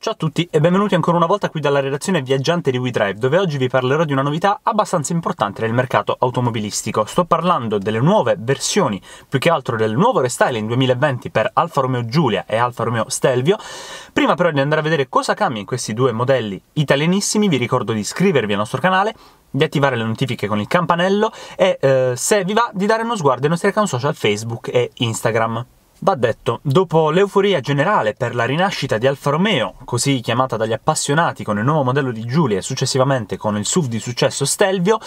Ciao a tutti e benvenuti ancora una volta qui dalla redazione viaggiante di WeDrive, dove oggi vi parlerò di una novità abbastanza importante nel mercato automobilistico. Sto parlando delle nuove versioni, più che altro del nuovo restyling 2020 per Alfa Romeo Giulia e Alfa Romeo Stelvio. Prima però di andare a vedere cosa cambia in questi due modelli italianissimi, vi ricordo di iscrivervi al nostro canale, di attivare le notifiche con il campanello e, se vi va, di dare uno sguardo ai nostri account social Facebook e Instagram. Va detto, dopo l'euforia generale per la rinascita di Alfa Romeo, così chiamata dagli appassionati con il nuovo modello di Giulia e successivamente con il SUV di successo Stelvio,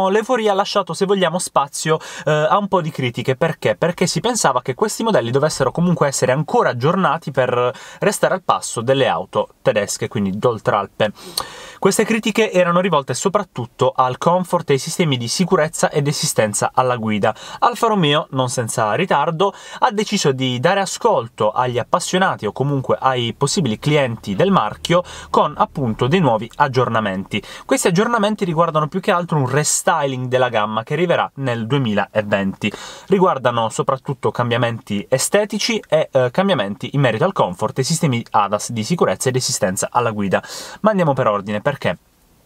l'euforia ha lasciato, se vogliamo, spazio a un po' di critiche. Perché? Perché si pensava che questi modelli dovessero comunque essere ancora aggiornati per restare al passo delle auto tedesche, quindi d'oltralpe. Queste critiche erano rivolte soprattutto al comfort e ai sistemi di sicurezza ed assistenza alla guida. Alfa Romeo, non senza ritardo, ha deciso di dare ascolto agli appassionati o comunque ai possibili clienti del marchio con appunto dei nuovi aggiornamenti. Questi aggiornamenti riguardano più che altro un restyling della gamma che arriverà nel 2020. Riguardano soprattutto cambiamenti estetici e cambiamenti in merito al comfort e sistemi ADAS di sicurezza ed assistenza alla guida. Ma andiamo per ordine. Perché?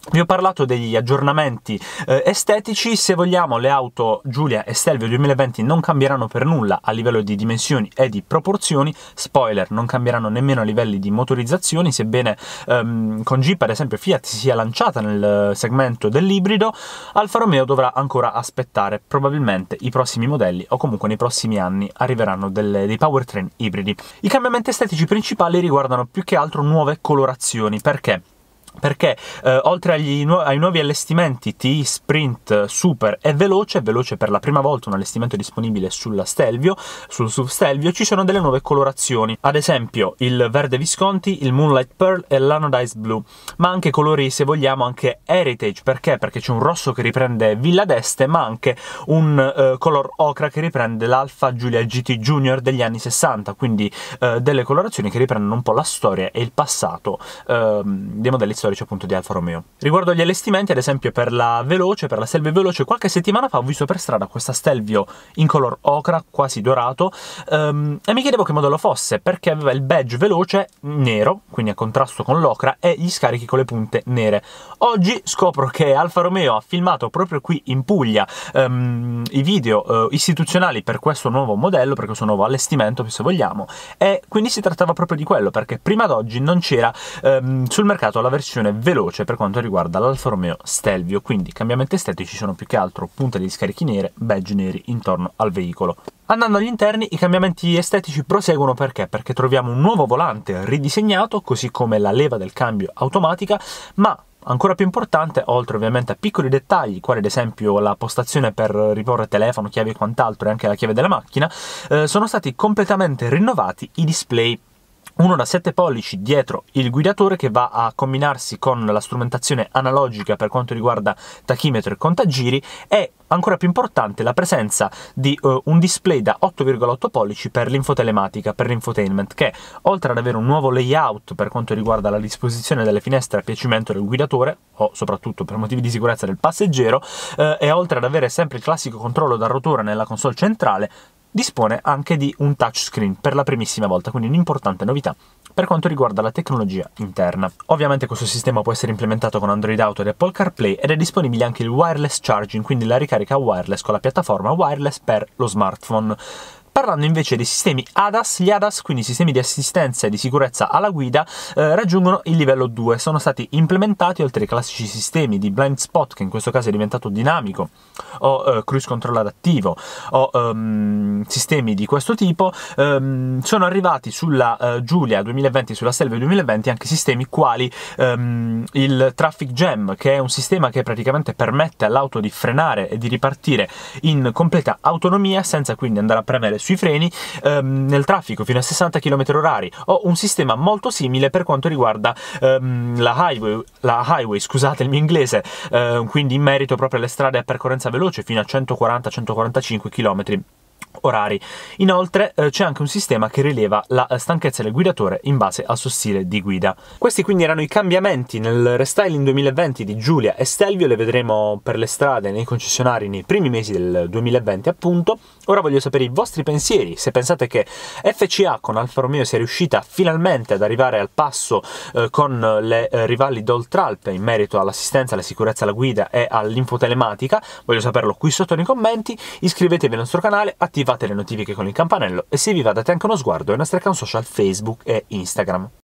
Vi ho parlato degli aggiornamenti estetici. Se vogliamo, le auto Giulia e Stelvio 2020 non cambieranno per nulla a livello di dimensioni e di proporzioni. Spoiler, non cambieranno nemmeno a livelli di motorizzazioni, sebbene con Jeep, ad esempio, Fiat si sia lanciata nel segmento dell'ibrido. Alfa Romeo dovrà ancora aspettare, probabilmente i prossimi modelli o comunque nei prossimi anni arriveranno dei powertrain ibridi. I cambiamenti estetici principali riguardano più che altro nuove colorazioni. Perché? Perché oltre ai nuovi allestimenti TI, Sprint, Super e Veloce per la prima volta un allestimento disponibile sul SUV Stelvio, ci sono delle nuove colorazioni, ad esempio il verde Visconti, il Moonlight Pearl e l'Anodized Blue, ma anche colori, se vogliamo, anche Heritage. Perché? Perché c'è un rosso che riprende Villa d'Este, ma anche un color ocra che riprende l'Alfa Giulia GT Junior degli anni 60, quindi delle colorazioni che riprendono un po' la storia e il passato dei modelli storici appunto di Alfa Romeo. Riguardo agli allestimenti, ad esempio per la Stelvio Veloce, qualche settimana fa ho visto per strada questa Stelvio in color ocra, quasi dorato, e mi chiedevo che modello fosse, perché aveva il badge Veloce nero, quindi a contrasto con l'ocra, e gli scarichi con le punte nere. Oggi scopro che Alfa Romeo ha filmato proprio qui in Puglia i video istituzionali per questo nuovo modello, per questo nuovo allestimento, se vogliamo, e quindi si trattava proprio di quello, perché prima ad oggi non c'era sul mercato la versione veloce per quanto riguarda l'Alfa Romeo Stelvio. Quindi cambiamenti estetici sono più che altro punte di scarichi nere, badge neri intorno al veicolo. Andando agli interni, i cambiamenti estetici proseguono. Perché? Perché troviamo un nuovo volante ridisegnato, così come la leva del cambio automatica, ma ancora più importante, oltre ovviamente a piccoli dettagli, quali ad esempio la postazione per riporre telefono, chiavi e quant'altro, e anche la chiave della macchina, sono stati completamente rinnovati i display. Uno da 7 pollici dietro il guidatore, che va a combinarsi con la strumentazione analogica per quanto riguarda tachimetro e contagiri, e ancora più importante la presenza di un display da 8,8 pollici per l'infotelematica, per l'infotainment, che oltre ad avere un nuovo layout per quanto riguarda la disposizione delle finestre a piacimento del guidatore, o soprattutto per motivi di sicurezza del passeggero, e oltre ad avere sempre il classico controllo da rotore nella console centrale, dispone anche di un touchscreen per la primissima volta, quindi un'importante novità per quanto riguarda la tecnologia interna. Ovviamente questo sistema può essere implementato con Android Auto ed Apple CarPlay, ed è disponibile anche il wireless charging, quindi la ricarica wireless con la piattaforma wireless per lo smartphone. Parlando invece dei sistemi ADAS, gli ADAS, quindi sistemi di assistenza e di sicurezza alla guida, raggiungono il livello 2. Sono stati implementati, oltre ai classici sistemi di blind spot, che in questo caso è diventato dinamico, o cruise control adattivo, o sistemi di questo tipo, sono arrivati sulla Giulia 2020 e sulla Stelvio 2020 anche sistemi quali il Traffic Jam, che è un sistema che praticamente permette all'auto di frenare e di ripartire in completa autonomia, senza quindi andare a premere sui freni nel traffico fino a 60 km/h, o un sistema molto simile per quanto riguarda la highway, scusate il mio inglese, quindi in merito proprio alle strade a percorrenza veloce fino a 140-145 km. orari. Inoltre c'è anche un sistema che rileva la stanchezza del guidatore in base al suo stile di guida. Questi quindi erano i cambiamenti nel restyling 2020 di Giulia e Stelvio, le vedremo per le strade, nei concessionari nei primi mesi del 2020 appunto. Ora voglio sapere i vostri pensieri, se pensate che FCA con Alfa Romeo sia riuscita finalmente ad arrivare al passo con le rivali d'Oltralpe in merito all'assistenza, alla sicurezza alla guida e all'infotelematica. Voglio saperlo qui sotto nei commenti, iscrivetevi al nostro canale, attivate le notifiche con il campanello e se vi va date anche uno sguardo ai nostri account social Facebook e Instagram.